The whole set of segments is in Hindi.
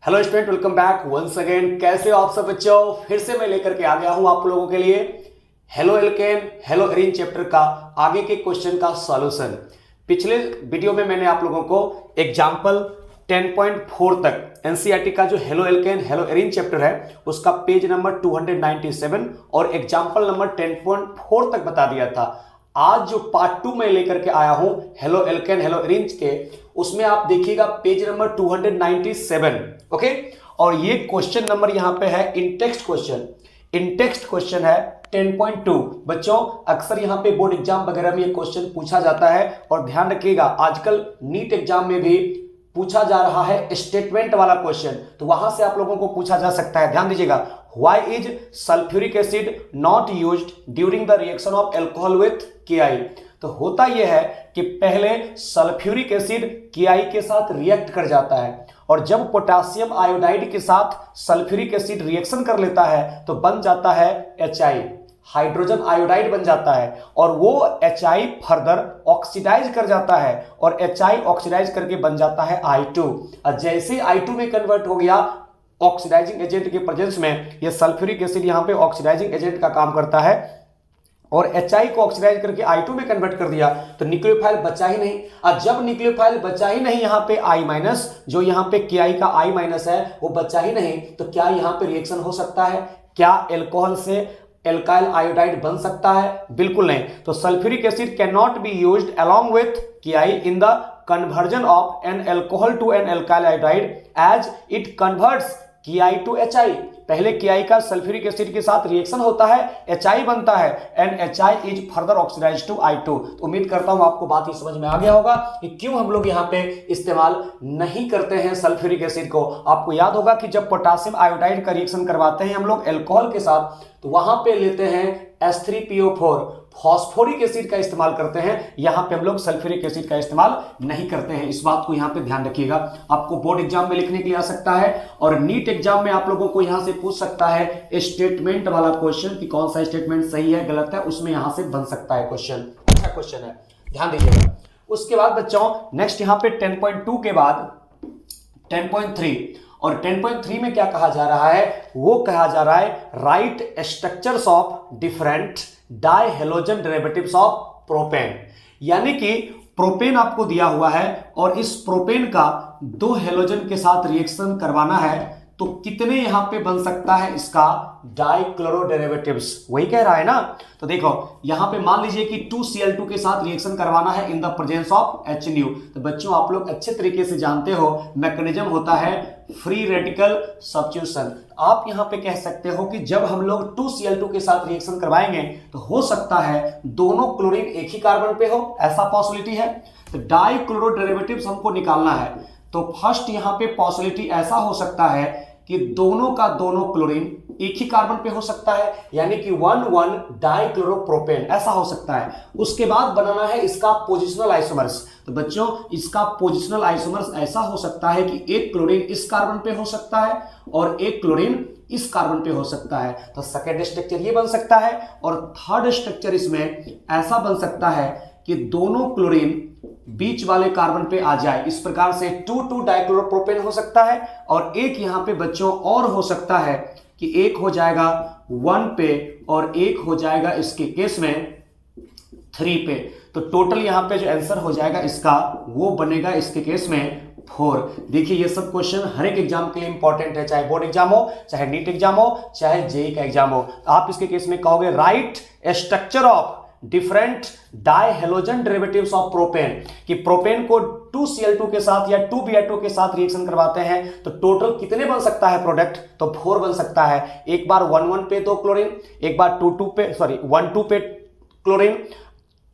Hello student, welcome back once again. कैसे हो आप सब बच्चों? फिर से मैं लेकर के आ गया हूं आप लोगों के लिए halo alkane hello arene chapter का आगे के क्वेश्चन का सॉल्यूशन। पिछले वीडियो में मैंने आप लोगों को एग्जाम्पल 10.4 तक एनसीईआरटी का जो halo alkane hello arene chapter है उसका पेज नंबर 297 और एग्जाम्पल नंबर 10.4 तक बता दिया था। आज जो पार्ट 2 में लेकर के आया हूं हेलो एल्केन हेलो एरीन के, उसमें आप देखिएगा पेज नंबर 297। ओके, और ये क्वेश्चन नंबर यहां पे है इंटेक्स्ट क्वेश्चन। इंटेक्स्ट क्वेश्चन है 10.2। बच्चों अक्सर यहां पे बोर्ड एग्जाम वगैरह में ये क्वेश्चन पूछा जाता है और ध्यान रखिएगा आजकल नीट एग्जाम में भी पूछा जा रहा है स्टेटमेंट वाला क्वेश्चन, तो वहां से आप लोगों को पूछा जा सकता है। ध्यान दीजिएगा, why is sulphuric acid not used during the reaction of alcohol with KI। तो होता यह है कि पहले सल्फ्यूरिक एसिड KI के साथ रिएक्ट कर जाता है और जब पोटेशियम आयोडाइड के साथ सल्फ्यूरिक एसिड रिएक्शन कर लेता है तो बन जाता है HI, हाइड्रोजन आयोडाइड बन जाता है और वो HI फर्दर ऑक्सीडाइज कर जाता है और HI ऑक्सीडाइज करके बन जाता है I2। और जैसे I2 में कन्वर्ट हो गया ऑक्सीडाइजिंग एजेंट के प्रेजेंस में, ये सल्फ्यूरिक एसिड यहाँ पे ऑक्सीडाइजिंग एजेंट का काम करता है और HI को ऑक्सीडाइज करके I2 में कन्वर्ट कर दिया तो न्यूक्लियोफाइल बचा ही नहीं। और जब न्यूक्लियोफाइल बचा ही नहीं यहाँ पे I- जो यहाँ पे KI का I- है वो बचा ही नहीं, तो क्या यहाँ पे रिएक्शन हो सकता है? क्या एल्कोहल से एल्काइल आयोडाइड बन सकता है? बिल्कुल नहीं। तो sulphuric acid can not be used along with KI in the conversion of an alcohol to an alkyl iodide as it converts KI to HI। पहले KI का सल्फ्यूरिक एसिड के साथ रिएक्शन होता है, HI बनता है and HI is further oxidised to I2। तो उम्मीद करता हूं आपको बात ही समझ में आ गया होगा कि क्यों हम लोग यहाँ पे इस्तेमाल नहीं करते हैं सल्फ्यूरिक एसिड को। आपको याद होगा कि जब पोटेशियम आयोडाइड का रिएक्शन करवाते हैं हम लोग एल्कोहल के साथ तो वहां पे लेते हैं H3PO4, फॉस्फोरिक एसिड का इस्तेमाल करते हैं। यहां पे हम लोग सल्फ्यूरिक एसिड का इस्तेमाल नहीं करते हैं। इस बात को यहां पे ध्यान रखिएगा। आपको बोर्ड एग्जाम में लिखने के लिए आ सकता है और नीट एग्जाम में आप लोगों को यहां से पूछ सकता है स्टेटमेंट वाला क्वेश्चन कि कौन सा स्टेटमेंट सही है गलत है, उसमें यहां से बन सकता है क्वेश्चन। अच्छा क्वेश्चन है, ध्यान दीजिएगा। उसके बाद बच्चों नेक्स्ट यहां पे 10.2 के बाद 10.3 और 10.3 में क्या कहा जा रहा है? वो कहा जा रहा है right structures of different die halogen derivatives of propane. यानी कि प्रोपेन आपको दिया हुआ है और इस प्रोपेन का दो हेलोजन के साथ रिएक्शन करवाना है तो कितने यहां पे बन सकता है इसका डाइक्लोरो डेरिवेटिव्स, वही कह रहा है ना। तो देखो यहां पे मान लीजिए कि 2Cl2 के साथ रिएक्शन करवाना है in the presence of HNu। तो बच्चों आप लोग अच्छे तरीके से जानते हो मैकेनिज्म होता है फ्री रेडिकल सब्स्टिट्यूशन। आप यहां पे कह सकते हो कि जब हम लोग 2Cl2 के साथ रिएक्शन करवाएंगे तो हो सकता है दोनों क्लोरीन एक ही कार्बन पे हो, ऐसा पॉसिबिलिटी है। तो डाइक्लोरो डेरिवेटिव्स हमको निकालना है तो फर्स्ट यहां पे पॉसिबिलिटी ऐसा हो सकता है कि दोनों का दोनों क्लोरीन एक ही कार्बन पे हो सकता है, यानी कि 1,1 डाइक्लोरोप्रोपेन ऐसा हो सकता है। उसके बाद बनाना है इसका पोजिशनल आइसोमर्स। तो बच्चों इसका पोजिशनल आइसोमर्स ऐसा हो सकता है कि एक क्लोरीन इस कार्बन पे हो सकता है और एक क्लोरीन इस कार्बन पे हो सकता है। तो सेकेंड स्ट्रक्चर ये बन सकता है और थर्ड स्ट्रक्चर इसमें ऐसा बन सकता है कि दोनों क्लोरीन बीच वाले कार्बन पे आ जाए। इस प्रकार से 2,2 डाइक्लोरोप्रोपेन हो सकता है और एक यहां पे बच्चों और हो सकता है कि एक हो जाएगा 1 पे और एक हो जाएगा इसके केस में 3 पे। तो टोटल यहां पे जो आंसर हो जाएगा इसका वो बनेगा इसके केस में 4। देखिए ये सब क्वेश्चन हर एक एग्जाम के लिए इंपॉर्टेंट है, चाहे बोर्ड एग्जाम हो, चाहे नीट एग्जाम हो, चाहे जेईई का एग्जाम हो। आप इसके केस में कहोगे right structure of different die halogen derivatives of propane, कि प्रोपेन को 2Cl2 के साथ या 2Br2 के साथ रिएक्शन करवाते हैं तो टोटल कितने बन सकता है प्रोडक्ट? तो 4 बन सकता है। एक बार 1,1 पे 2 क्लोरीन, एक बार 1,2 पे क्लोरीन,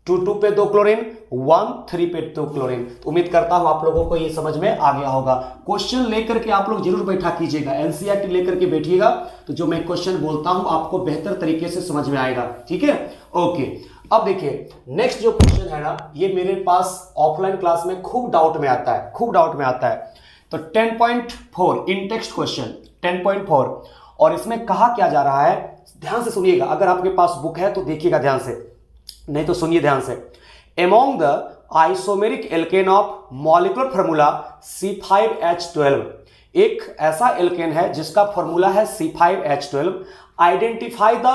2,2 पे 2 क्लोरीन, 1,3 पे 2 क्लोरीन। तो उम्मीद करता हूं आप लोगों को ये समझ में आ गया होगा। क्वेश्चन लेकर के आप लोग जरूर बैठा कीजिएगा, एनसीईआरटी लेकर के बैठिएगा तो जो मैं क्वेश्चन बोलता हूं आपको बेहतर तरीके से समझ में आएगा। ठीक है, ओके। अब देखिए नेक्स्ट जो क्वेश्चन है ना, ये मेरे पास ऑफलाइन क्लास में खूब डाउट में आता है, तो 10.4 इंटेक्स्ट क्वेश्चन 10.4 और इसमें कहा क्या जा रहा है, ध्यान से सुनिएगा। अगर आपके पास बुक है तो देखिएगा ध्यान से, नहीं तो सुनिए ध्यान से। Among the isomeric alkane of molecular formula C5H12 एक ऐसा एल्केन है जिसका फॉर्मूला है C5H12, identify the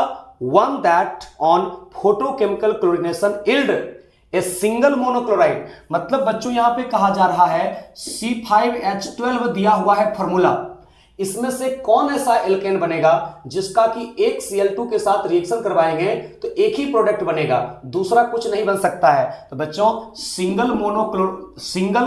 one that on photochemical chlorination yield a single monochloride. मतलब बच्चों यहां पे कहा जा रहा है C5H12 दिया हुआ है फॉर्मूला, इसमें से कौन ऐसा एल्केन बनेगा जिसका कि एक Cl2 के साथ रिएक्शन करवाएंगे तो एक ही प्रोडक्ट बनेगा, दूसरा कुछ नहीं बन सकता है। तो बच्चों सिंगल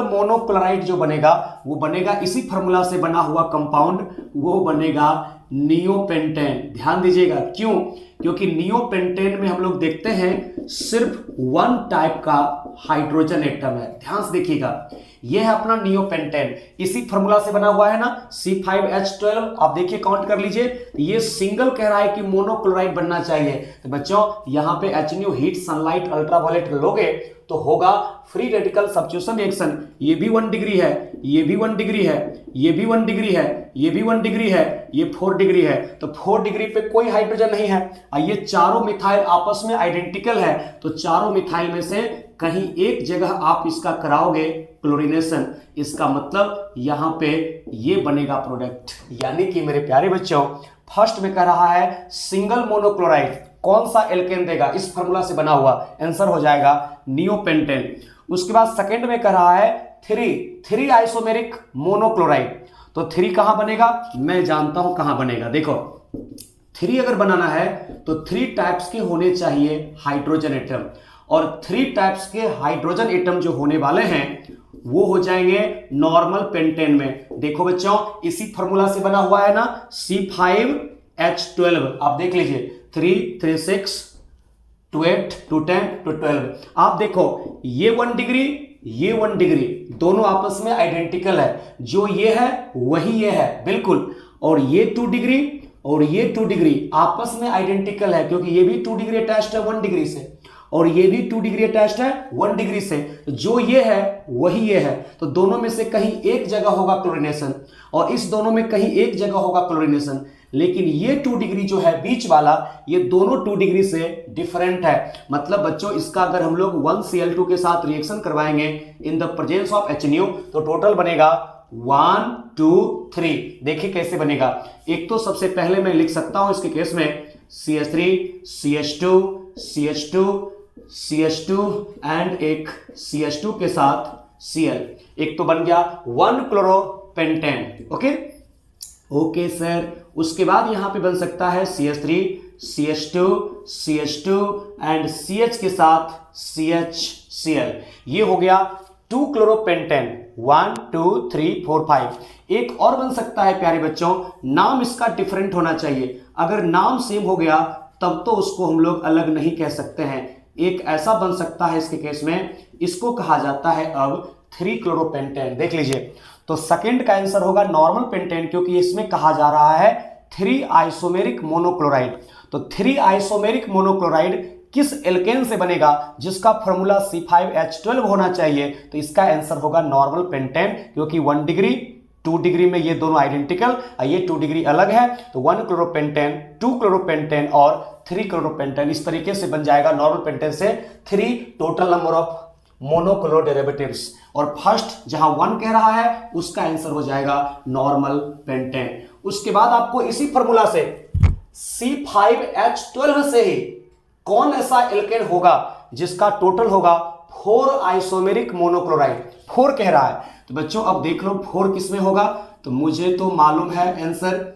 मोनोक्लोराइड जो बनेगा वो बनेगा इसी फॉर्मूला से बना हुआ कंपाउंड, वो बनेगा नियोपेंटेन। ध्यान दीजिएगा, क्यों? क्योंकि नियोपेंटेन में हम लोग देखते हैं सिर्फ वन टाइप का हाइड्रोजन एटम है। ध्यान से देखिएगा, यह है अपना नियोपेंटेन, इसी फॉर्मूला से बना हुआ है ना C5H12। आप देखिए काउंट कर लीजिए, ये सिंगल कह रहा है कि मोनोक्लोराइड बनना चाहिए। तो बच्चों यहां पे HNO हीट सनलाइट अल्ट्रावायलेट लोगे तो होगा फ्री रेडिकल सब्स्टिट्यूशन रिएक्शन। ये भी 1 डिग्री है, ये भी 1 डिग्री है, ये भी 1 डिग्री है, ये भी 1 डिग्री है, ये 4 डिग्री है। तो 4 डिग्री पे कोई हाइड्रोजन नहीं है। ये चारों मिथाइल आपस में आइडेंटिकल है, तो चारों मिथाइल में से कहीं एक जगह आप इसका कराओगे क्लोरीनेशन, इसका मतलब यहां पे ये बनेगा प्रोडक्ट। यानी कि मेरे प्यारे बच्चों फर्स्ट में कह रहा है सिंगल मोनोक्लोराइड कौन सा एल्केन देगा, इस फॉर्मूला से बना हुआ, आंसर हो जाएगा नियोपेंटेन। उसके बाद सेकंड में कह रहा है थ्री आइसोमेरिक मोनोक्लोराइड। तो 3 कहां बनेगा, मैं जानता हूं कहां बनेगा। देखो 3 अगर बनाना है तो 3 टाइप्स के होने चाहिए हाइड्रोजन एटम, और 3 टाइप्स के हाइड्रोजन एटम जो होने वाले हैं वो हो जाएंगे नॉर्मल पेंटेन में। देखो बच्चों इसी फॉर्मूला से बना हुआ है ना C5H12। आप देख लीजिए 3, 3, 6, 2, 8, 2, 10, 2, 12। आप देखो ये 1 डिग्री, ये 1 डिग्री, दोनों आपस में आइडेंटिकल है। जो ये है वही ये है बिल्कुल, और ये 2 डिग्री और ये 2 डिग्री आपस में आइडेंटिकल है, क्योंकि ये भी 2 डिग्री अटैच्ड है 1 डिग्री से, और ये भी 2 डिग्री अटैच्ड है 1 डिग्री से। जो ये है वही ये है, तो दोनों में से कहीं एक जगह होगा क्लोरीनेशन, और इस दोनों में कहीं एक जगह होगा क्लोरीनेशन। लेकिन ये 2 डिग्री जो है बीच वाला, ये दोनों 2 डिग्री से डिफरेंट है। मतलब बच्चों इसका अगर हम लोग 1Cl2 के साथ रिएक्शन करवाएंगे in the presence of HNO तो टोटल बनेगा 1, 2, 3। देखिए कैसे बनेगा। एक तो सबसे पहले मैं लिख सकता हूं इसके केस में CH3, CH2, CH2, CH2 and एक CH2 के साथ Cl। एक तो बन गया 1 क्लोरोपेंटेन। Okay sir. उसके बाद यहां पे बन सकता है CH3, CH2, CH2 and CH के साथ CHCl। ये हो गया 2 क्लोरोपेंटेन। 1, 2, 3, 4, 5। एक और बन सकता है प्यारे बच्चों, नाम इसका डिफरेंट होना चाहिए। अगर नाम सेम हो गया तब तो उसको हम लोग अलग नहीं कह सकते हैं। एक ऐसा बन सकता है इसके केस में, इसको कहा जाता है अब 3 क्लोरोपेंटेन। देख लीजिए, तो सेकंड का आंसर होगा नॉर्मल पेंटेन, क्योंकि इसमें कहा जा रहा है 3 आइसोमेरिक मोनोक्लोराइड। तो 3 आइसोमेरिक मोनोक्लोराइड किस एल्केन से बनेगा जिसका फॉर्मूला C5H12 होना चाहिए, तो इसका आंसर होगा नॉर्मल पेंटेन, क्योंकि 1 डिग्री 2 डिग्री में ये दोनों आइडेंटिकल, ये 2 डिग्री अलग है, तो 1 क्लोरोपेंटेन, 2 क्लोरोपेंटेन और 3 क्लोरोपेंटेन। इस तरीके से बन जाएगा नॉर्मल पेंटेन से 3 total number of monochloro derivatives. और फर्स्ट जहां 1 कह रहा है उसका आंसर हो जाएगा नॉर्मल पेंटेन। उसके बाद आपको इसी फॉर्मूला से C5H12 से ही कौन ऐसा एल्केन होगा जिसका टोटल होगा 4 आइसोमेरिक मोनोक्लोराइड। 4 कह रहा है, तो बच्चों अब देख लो 4 किसमें होगा। तो मुझे तो मालूम है आंसर,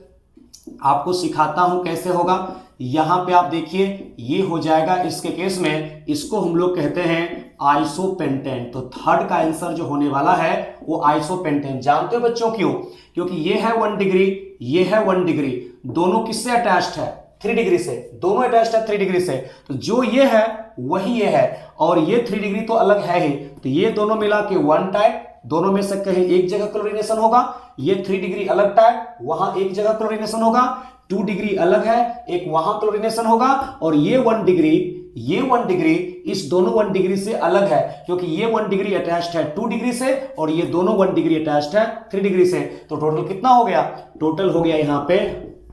आपको सिखाता हूं कैसे होगा। यहां पे आप देखिए ये हो जाएगा इसके केस में, इसको हम लोग कहते हैं आइसोपेंटेन। तो थर्ड का आंसर जो होने वाला है वो आइसोपेंटेन। जानते हो बच्चों क्यों? क्योंकि ये है 1 डिग्री, ये है 1 डिग्री, दोनों किससे अटैच्ड है? 3 डिग्री से। दोनों अटैच्ड है 3 डिग्री से, तो जो ये है वही ये है, और ये 3 डिग्री तो अलग है ही। तो ये दोनों मिला के 1 टाइप, दोनों में से कहीं एक जगह क्लोरीनेशन होगा। ये 3 डिग्री अलग टाइप, वहां एक जगह क्लोरीनेशन होगा। 2 डिग्री अलग है, एक वहां क्लोरीनेशन होगा। और ये 1 डिग्री, ये 1 डिग्री इस दोनों 1 डिग्री से अलग है, क्योंकि ये 1 डिग्री अटैच्ड है 2 डिग्री से, और ये दोनों 1 डिग्री अटैच्ड है 3 डिग्री से। तो टोटल कितना हो गया? टोटल हो गया यहां पे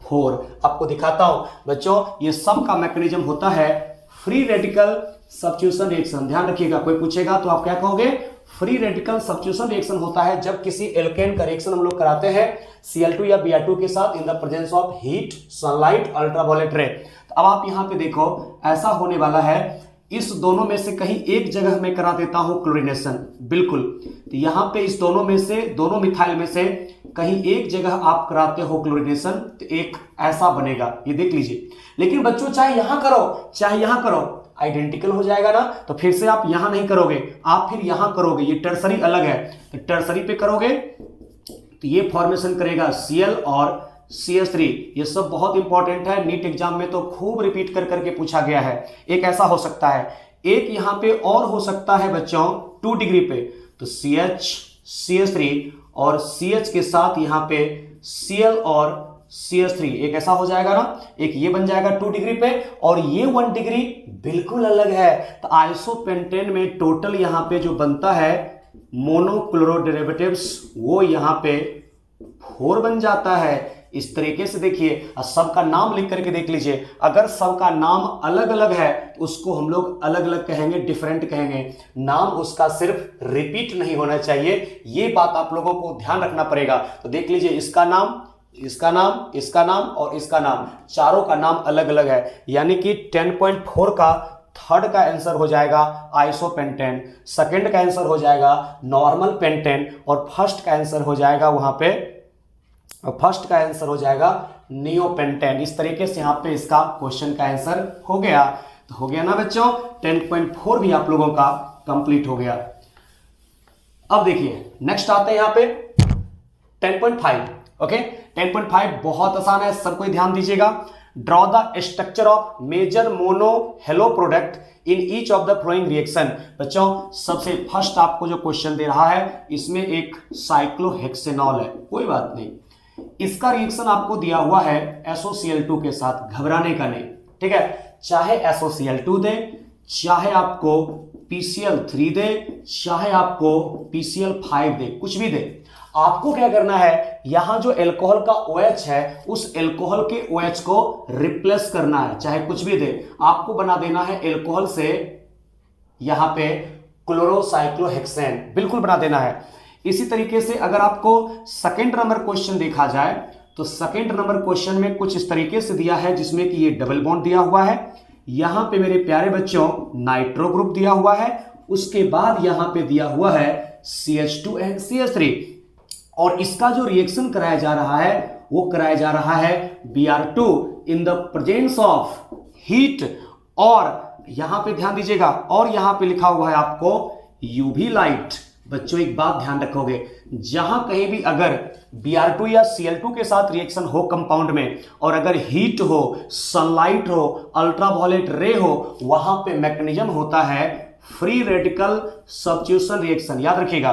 4। आपको दिखाता हूं बच्चों, ये सब का मैकेनिज्म होता है फ्री रेडिकल सब्स्टिट्यूशन रिएक्शन। ध्यान रखिएगा, कोई पूछेगा तो आप क्या कहोगे? फ्री रेडिकल सब्स्टिट्यूशन रिएक्शन होता है जब किसी एल्केन का रिएक्शन हम लोग कराते हैं Cl2 या Br2 के साथ in the presence of heat, sunlight, ultraviolet रे। तो अब आप यहां पे देखो ऐसा होने वाला है, इस दोनों में से कहीं एक जगह मैं करा देता हूं क्लोरीनेशन, बिल्कुल। तो यहां पे इस दोनों में से, दोनों मिथाइल में से कहीं एक जगह आप कराते हो क्लोरीनेशन, तो एक ऐसा बनेगा, ये देख लीजिए। लेकिन बच्चों चाहे यहां करो चाहे यहां करो, आइडेंटिकल हो जाएगा ना। तो फिर से आप यहां नहीं करोगे, आप फिर यहां करोगे, ये टर्सरी अलग है, तो टर्सरी पे करोगे तो ये फॉर्मेशन करेगा Cl और CH3। ये सब बहुत इंपॉर्टेंट है, नीट एग्जाम में तो खूब रिपीट कर करके पूछा गया है। एक ऐसा हो सकता है, एक यहां पे और हो सकता है बच्चों 2 डिग्री पे, तो CH, CH3 और CH के साथ यहां पे Cl और CH3, एक ऐसा हो जाएगा ना, एक ये बन जाएगा 2 डिग्री पे, और ये 1 डिग्री बिल्कुल अलग है। तो आइसोपेंटेन में टोटल यहां पे जो बनता है मोनोक्लोरो डेरिवेटिव्स, वो यहां पे 4 बन जाता है। इस तरीके से देखिए, सबका नाम लिख करके देख लीजिए। अगर सबका नाम अलग अलग है तो उसको हम लोग अलग अलग कहेंगे, डिफरेंट कहेंगे। नाम उसका सिर्फ रिपीट नहीं होना चाहिए, ये बात आप लोगों को ध्यान रखना पड़ेगा। तो देख लीजिए, इसका नाम, इसका नाम, इसका नाम और इसका नाम, चारों का नाम अलग अलग है। यानी कि 10.4 का थर्ड का आंसर हो जाएगा आइसोपेंटेन, सेकंड का आंसर हो जाएगा नॉर्मल पेंटेन, और फर्स्ट का आंसर हो जाएगा वहां पे, फर्स्ट का आंसर हो जाएगा नियोपेंटेन। इस तरीके से यहां पे इसका क्वेश्चन का आंसर हो गया। तो हो गया ना बच्चों, 10.4 भी आप लोगों का कंप्लीट हो गया। अब देखिए नेक्स्ट आते हैं यहां पे 10.5। ओके, 10.5 बहुत आसान है, सब कोई ध्यान दीजिएगा। Draw the structure of major mono halo product in each of the following reaction. बच्चों सबसे फर्स्ट आपको जो क्वेश्चन दे रहा है, इसमें एक साइक्लोहेक्सेनॉल है, कोई बात नहीं, इसका रिएक्शन आपको दिया हुआ है SOCl2 के साथ, घबराने का नहीं, ठीक है। चाहे SOCl2 दे, चाहे आपको PCl3 दे, चाहे आपको PCl5 दे, कुछ भी दे, आपको क्या करना है, यहां जो एल्कोहल का OH है, उस एल्कोहल के OH को रिप्लेस करना है, चाहे कुछ भी दे। आपको बना देना है एल्कोहल से यहां पे क्लोरोसाइक्लोहेक्सेन, बिल्कुल बना देना है। इसी तरीके से अगर आपको सेकंड नंबर क्वेश्चन देखा जाए, तो सेकंड नंबर क्वेश्चन में कुछ इस तरीके से दिया है, जिसमें कि ये डबल बॉन्ड दिया हुआ है, यहां पे मेरे प्यारे बच्चों नाइट्रो ग्रुप दिया हुआ है, उसके बाद यहां पे दिया हुआ है CH2 एंड CH3, और इसका जो रिएक्शन कराया जा रहा है वो कराया जा रहा है Br2 in the presence of heat, और यहां पे ध्यान दीजिएगा, और यहां पे लिखा हुआ है आपको UV लाइट। बच्चों एक बात ध्यान रखोगे, जहां कहीं भी अगर Br2 या Cl2 के साथ रिएक्शन हो कंपाउंड में, और अगर हीट हो, सनलाइट हो, अल्ट्रावायलेट रे हो, वहां पे मैकेनिज्म होता है फ्री रेडिकल सब्स्टिट्यूशन रिएक्शन। याद रखिएगा,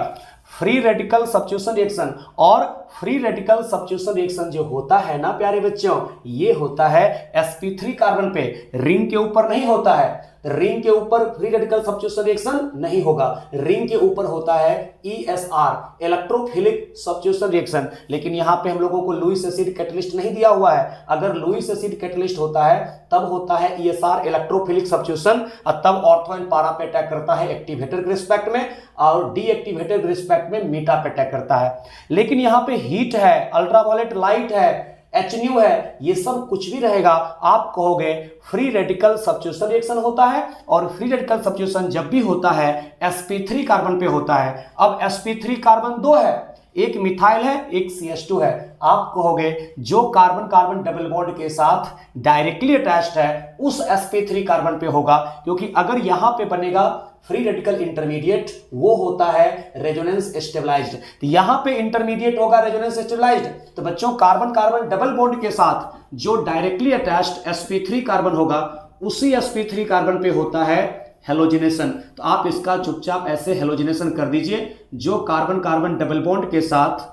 फ्री रेडिकल सब्स्टिट्यूशन रिएक्शन, और फ्री रेडिकल सब्स्टिट्यूशन रिएक्शन जो होता है ना प्यारे बच्चों, ये होता है sp3 कार्बन पे, रिंग के ऊपर नहीं होता है। रिंग के ऊपर फ्री रेडिकल सब्स्टिट्यूशन रिएक्शन नहीं होगा, रिंग के ऊपर होता है ESR, इलेक्ट्रोफिलिक सब्स्टिट्यूशन रिएक्शन। लेकिन यहां पे हम लोगों को लुईस एसिड कैटलिस्ट नहीं दिया हुआ है। अगर लुईस एसिड कैटलिस्ट होता है तब होता है ESR, इलेक्ट्रोफिलिक सब्स्टिट्यूशन, और तब ऑर्थो एंड पारा पे अटैक करता है एक्टिवेटर के रिस्पेक्ट में, और डीएक्टिवेटर के रिस्पेक्ट में मीटा पे अटैक करता है। लेकिन यहां पे हीट है, अल्ट्रावायलेट लाइट है, HNU है, ये सब कुछ भी रहेगा, आप कहोगे फ्री रेडिकल सब्स्टिट्यूशन रिएक्शन होता है। और फ्री रेडिकल सब्स्टिट्यूशन जब भी होता है sp3 कार्बन पे होता है। अब sp3 कार्बन 2 है, एक मिथाइल है, एक CH2 है। आप कहोगे जो कार्बन कार्बन डबल बॉन्ड के साथ डायरेक्टली अटैच्ड है उस sp3 कार्बन पे होगा, क्योंकि अगर यहां पे बनेगा फ्री रेडिकल इंटरमीडिएट, वो होता है रेजोनेंस स्टेबलाइज्ड। तो यहां पे इंटरमीडिएट होगा रेजोनेंस स्टेबलाइज्ड। तो बच्चों कार्बन कार्बन डबल बॉन्ड के साथ जो डायरेक्टली अटैच्ड sp3 कार्बन होगा, उसी sp3 कार्बन पे होता है हेलोजिनेशन। तो आप इसका चुपचाप ऐसे हेलोजिनेशन कर दीजिए, जो कार्बन कार्बन डबल बॉन्ड के साथ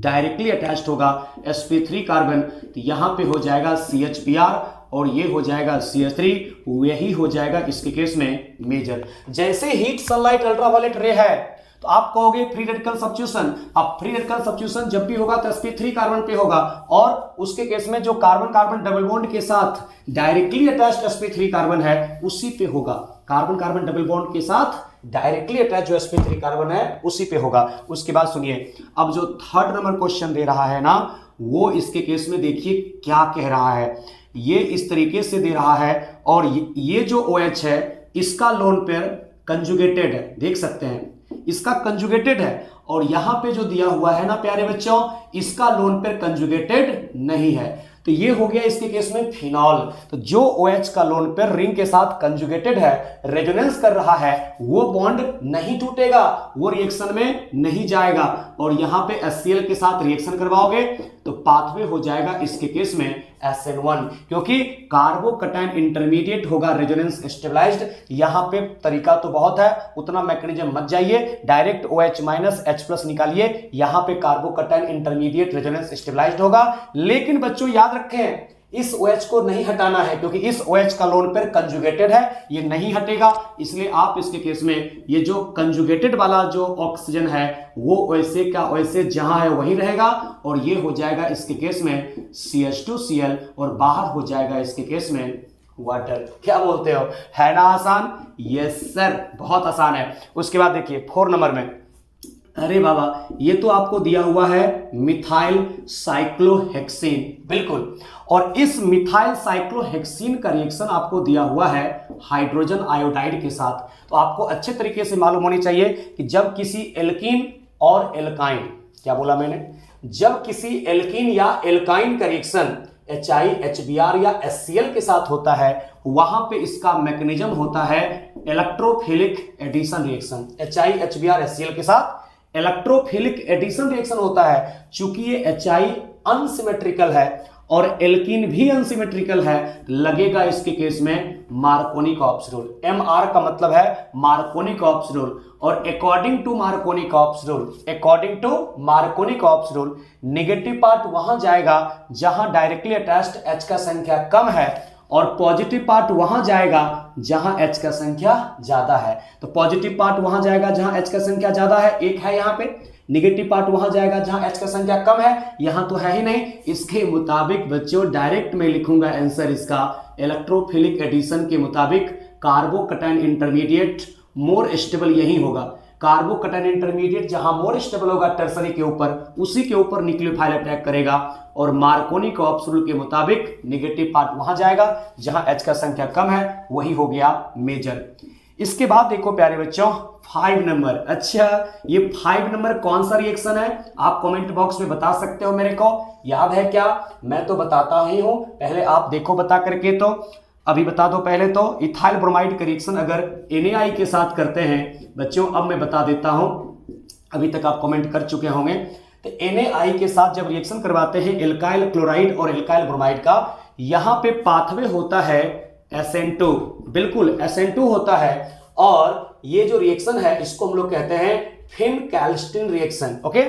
डायरेक्टली अटैच्ड होगा sp3 कार्बन, तो यहां पे हो जाएगा CHBr, और ये हो जाएगा CH3, यही हो जाएगा इसके केस में मेजर। जैसे हीट, सनलाइट, अल्ट्रावायलेट रे है, तो आप कहोगे फ्री रेडिकल सब्स्टिट्यूशन। अब फ्री रेडिकल सब्स्टिट्यूशन जब भी होगा तो sp3 कार्बन पे होगा, और उसके केस में जो कार्बन कार्बन डबल बॉन्ड के साथ डायरेक्टली अटैच्ड sp3 कार्बन है उसी पे होगा। कार्बन कार्बन डबल बॉन्ड के साथ डायरेक्टली अटैच जो sp3 कार्बन है उसी पे होगा। उसके बाद सुनिए, अब जो थर्ड नंबर क्वेश्चन दे रहा है ना, वो इसके केस में देखिए क्या कह रहा है। ये इस तरीके से दे रहा है और ये जो OH है इसका लोन पेयर कंजुगेटेड है, देख सकते हैं इसका कंजुगेटेड है, और यहां पे जो दिया हुआ है ना प्यारे बच्चों, इसका लोन पेयर कंजुगेटेड नहीं है। तो ये हो गया इसके केस में फिनॉल। तो जो OH का लोन पेयर रिंग के साथ कंजुगेटेड है, रेजोनेंस कर रहा है, वो बॉन्ड नहीं टूटेगा, वो रिएक्शन में नहीं जाएगा, और यहां पे HCl के साथ रिएक्शन करवाओगे तो पाथवे हो जाएगा इसके केस में SN1, क्योंकि कार्बोकटायन इंटरमीडिएट होगा रेजोनेंस स्टेबलाइज्ड। यहां पे तरीका तो बहुत है, उतना मैकेनिज्म मत जाइए, डायरेक्ट OH माइनस H+ निकालिए, यहां पे कार्बोकटायन इंटरमीडिएट रेजोनेंस स्टेबलाइज्ड होगा। लेकिन बच्चों याद रखें, इस OH को नहीं हटाना है, क्योंकि इस OH का लोन पेयर कंजुगेटेड है, ये नहीं हटेगा। इसलिए आप इसके केस में ये जो कंजुगेटेड वाला जो ऑक्सीजन है वो वैसे का वैसे जहां है वहीं रहेगा, और ये हो जाएगा इसके केस में CH2Cl, और बाहर हो जाएगा इसके केस में वाटर। क्या बोलते हो, है ना आसान? यस सर, बहुत आसान है। उसके बाद देखिए 4 नंबर में, अरे बाबा ये तो आपको दिया हुआ है मिथाइल साइक्लोहेक्सीन, बिल्कुल, और इस मिथाइल साइक्लोहेक्सीन का रिएक्शन आपको दिया हुआ है हाइड्रोजन आयोडाइड के साथ। तो आपको अच्छे तरीके से मालूम होनी चाहिए कि जब किसी एल्कीन और एल्काइन, क्या बोला मैंने, जब किसी एल्कीन या एल्काइन का रिएक्शन HI HBr या HCl के साथ होता है, वहां पे इसका मैकेनिज्म होता है electrophilic addition reaction. HI HBr HCl के साथ इलेक्ट्रोफिलिक एडिशन रिएक्शन होता है। चूंकि ये HI अनसिमेट्रिकल है और एल्कीन भी अनसिमेट्रिकल है, लगेगा इसके केस में मार्कोनी-कॉप्स रूल। MR का मतलब है मार्कोनी-कॉप्स रूल, और according to Markovnikov's rule, according to Markovnikov's rule, negative part वहां जाएगा जहां डायरेक्टली अटैच्ड H का संख्या कम है, और पॉजिटिव पार्ट वहां जाएगा जहां H का संख्या ज्यादा है। तो पॉजिटिव पार्ट वहां जाएगा जहां H का संख्या ज्यादा है, एक है यहां पे, निगेटिव पार्ट वहां जाएगा जहां H का संख्या कम है, यहां तो है ही नहीं। इसके मुताबिक बच्चों डायरेक्ट में लिखूंगा आंसर इसका, इलेक्ट्रोफिलिक एडिशन के मुताबिक कार्बोकटायन इंटरमीडिएट मोर स्टेबल यही होगा। कार्बोकटायन इंटरमीडिएट जहां मोर स्टेबल होगा टर्सरी के ऊपर, उसी के ऊपर न्यूक्लियोफाइल अटैक करेगा, और मार्कोनी-कॉप्स रूल के मुताबिक नेगेटिव पार्ट वहां जाएगा जहां H का संख्या कम है, वही हो गया मेजर। इसके बाद देखो प्यारे बच्चों 5 नंबर। अच्छा ये 5 नंबर कौन सा रिएक्शन है, आप कमेंट बॉक्स में बता सकते हो मेरे को, याद है क्या? मैं तो बताता ही हूं, पहले आप देखो बता करके, तो अभी बता दो पहले तो। इथाइल ब्रोमाइड का रिएक्शन अगर NaI के साथ करते हैं बच्चों, अब मैं बता देता हूं, अभी तक आप कमेंट कर चुके होंगे। तो NaI के साथ जब रिएक्शन करवाते हैं एल्काइल क्लोराइड और एल्काइल ब्रोमाइड का, यहां पे पाथवे होता है SN2, बिल्कुल SN2 होता है, और ये जो रिएक्शन है इसको हम लोग कहते हैं फिन-कैल्स्टिन रिएक्शन। ओके,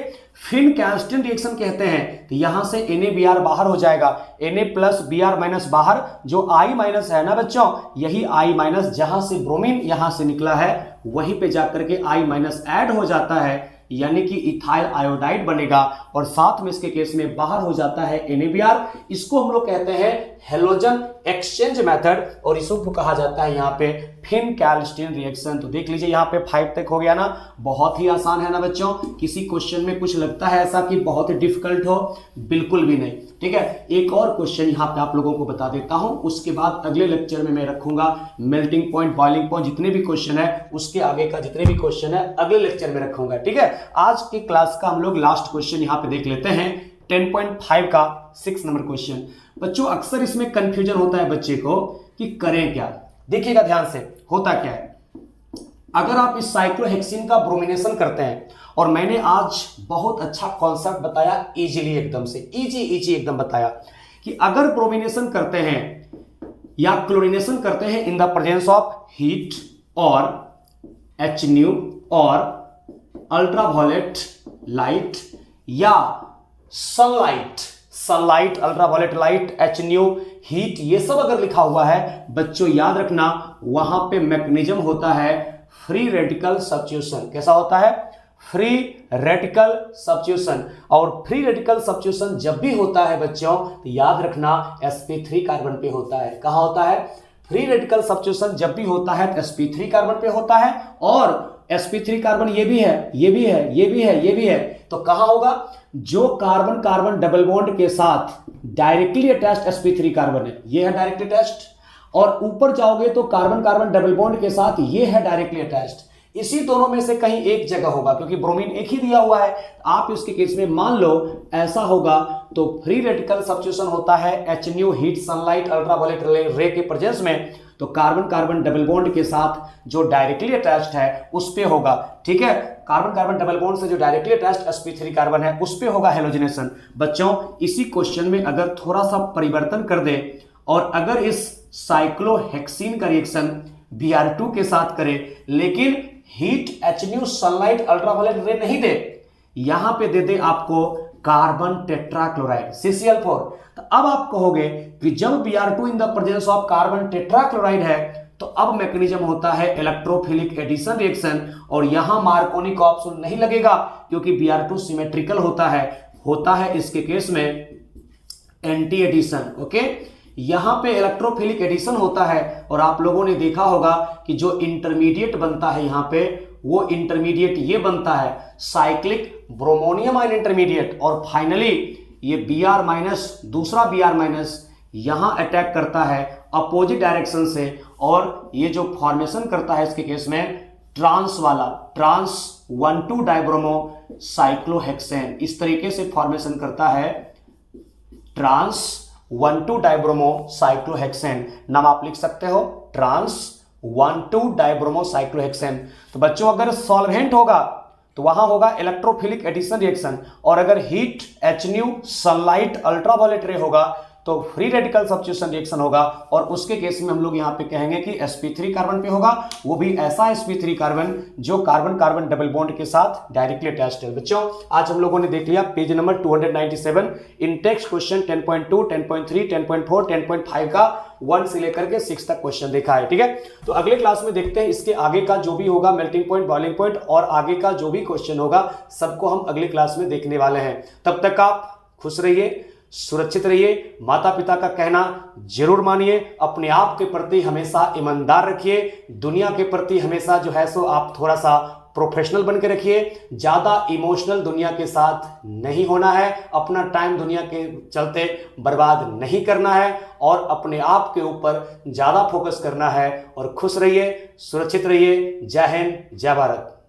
फिन-कैल्स्टिन रिएक्शन कहते हैं। तो यहां से NaBr बाहर हो जाएगा, Na+Br- बाहर, जो I- है ना बच्चों, यही I- जहां से ब्रोमीन यहां से निकला है वहीं पे जाकर के I- ऐड हो जाता है, यानी कि इथाइल आयोडाइड बनेगा, और साथ में इसके केस में बाहर हो जाता है NaBr। इसको हम लोग कहते हैं हेलोजन एक्सचेंज मेथड, और इसको कहा जाता है यहाँ पे फिन-कैल्स्टिन रिएक्शन। तो देख लीजिए यहाँ पे 5 तक हो गया ना, बहुत ही आसान है ना बच्चों। किसी क्वेश्चन में कुछ लगता है ऐसा कि बहुत ही डिफिकल्ट हो, बिल्कुल भी नहीं, ठीक है। एक और क्वेश्चन यहाँ पे आप लोगों को बता देता हूं, उसके बाद अगले लेक्चर में मैं रखूंगा मेल्टिंग पॉइंट, बॉइलिंग पॉइंट, जितने भी क्वेश्चन है उसके आगे का जितने भी क्वेश्चन है अगले लेक्चर में रखूंगा, ठीक है। आज की क्लास का हम लोग लास्ट क्वेश्चन यहाँ पे देख लेते हैं, 10.5 का 6 नंबर क्वेश्चन। बच्चों अक्सर इसमें कंफ्यूजन होता है बच्चे को कि करें क्या। देखिएगा ध्यान से, होता क्या है, अगर आप इस साइक्लोहेक्सीन का ब्रोमिनेशन करते हैं, और मैंने आज बहुत अच्छा कॉन्सेप्ट बताया, इजीली एकदम से इजी एकदम बताया, कि अगर ब्रोमिनेशन करते हैं या क्लोरिनेशन करते हैं in the presence of heat और HNu और अल्ट्रावायलेट लाइट या sunlight, ultraviolet light, HNu, heat, ये सब अगर लिखा हुआ है बच्चों याद रखना, वहां पे मैकेनिज्म होता है फ्री रेडिकल सब्स्टिट्यूशन। कैसा होता है? Free radical substitution. और फ्री रेडिकल सब्स्टिट्यूशन जब भी होता है बच्चों, तो याद रखना sp3 कार्बन पे होता है। कहां होता है? फ्री रेडिकल सब्स्टिट्यूशन जब भी होता है तो sp3 कार्बन पे होता है, और sp3 कार्बन ये भी है, ये भी है, ये भी है, ये भी है, तो कहां होगा? जो कार्बन कार्बन डबल बॉन्ड के साथ डायरेक्टली अटैच्ड sp3 कार्बन है, ये है डायरेक्टली अटैच्ड, और ऊपर जाओगे तो कार्बन कार्बन डबल बॉन्ड के साथ ये है डायरेक्टली अटैच्ड। इसी दोनों में से कहीं एक जगह होगा, क्योंकि ब्रोमीन एक ही दिया हुआ है। आप इसके केस में मान लो ऐसा होगा, तो फ्री रेडिकल सब्स्टिट्यूशन होता है HNO हीट सनलाइट अल्ट्रावायलेट रे के प्रेजेंस में, तो कार्बन कार्बन डबल बॉन्ड के साथ जो डायरेक्टली अटैच्ड है उस पे होगा, ठीक है। कार्बन कार्बन डबल बॉन्ड से जो डायरेक्टली अटैच्ड sp3 कार्बन है उस पे होगा हेलोजिनेशन। बच्चों इसी क्वेश्चन में अगर थोड़ा सा परिवर्तन कर दे और अगर इस साइक्लोहेक्सीन का रिएक्शन Br2 के साथ करे, लेकिन हीट HNO सनलाइट अल्ट्रावायलेट रे नहीं दे, यहां पे दे दे आपको कार्बन टेट्राक्लोराइड CCl4, तो अब आप कहोगे कि जब Br2 in the presence of carbon tetrachloride है तो अब मैकेनिज्म होता है इलेक्ट्रोफिलिक एडिशन रिएक्शन, और यहां मार्कोनी का ऑप्शन नहीं लगेगा क्योंकि Br2 सिमेट्रिकल होता है इसके केस में एंटी एडिशन, ओके। यहां पे इलेक्ट्रोफिलिक एडिशन होता है, और आप लोगों ने देखा होगा कि जो इंटरमीडिएट बनता है यहां पे, वो इंटरमीडिएट ये बनता है साइक्लिक ब्रोमोनियम आयन इंटरमीडिएट, और फाइनली ये Br- दूसरा Br- यहां अटैक करता है अपोजिट डायरेक्शन से, और ये जो फॉर्मेशन करता है इसके केस में ट्रांस वाला, ट्रांस 1,2 डाइब्रोमो साइक्लोहेक्सेन, इस तरीके से फॉर्मेशन करता है ट्रांस 1,2 डाइब्रोमो साइक्लोहेक्सेन। नाम आप लिख सकते हो ट्रांस 1,2 डाइब्रोमो साइक्लोहेक्सेन। तो बच्चों अगर सॉल्वेंट होगा तो वहां होगा इलेक्ट्रोफिलिक एडिशन रिएक्शन, और अगर हीट HNO सनलाइट अल्ट्रावायलेट रे होगा तो फ्री रेडिकल सब्स्टिट्यूशन रिएक्शन होगा, और उसके केस में हम लोग यहां पे कहेंगे कि sp3 कार्बन पे होगा, वो भी ऐसा sp3 कार्बन जो कार्बन कार्बन डबल बॉन्ड के साथ डायरेक्टली अटैच्ड है। बच्चों आज हम लोगों ने देख लिया पेज नंबर 297 इन टेक्स्ट क्वेश्चन 10.2, 10.3, 10.4, 10.5 का 1 से लेकर के 6 तक क्वेश्चन देखा है, ठीक है। तो अगले क्लास में देखते हैं इसके आगे का जो भी होगा मेल्टिंग पॉइंट, बॉइलिंग पॉइंट और आगे का जो भी क्वेश्चन होगा सबको हम अगले क्लास में देखने वाले हैं। तब तक आप खुश रहिए, सुरक्षित रहिए, माता पिता का कहना जरूर मानिए, अपने आप के प्रति हमेशा ईमानदार रखिए, दुनिया के प्रति हमेशा जो है सो आप थोड़ा सा प्रोफेशनल बन के रखिए, ज्यादा इमोशनल दुनिया के साथ नहीं होना है, अपना टाइम दुनिया के चलते बर्बाद नहीं करना है, और अपने आप के ऊपर ज्यादा फोकस करना है, और खुश रहिए, सुरक्षित रहिए। जय हिंद, जय भारत।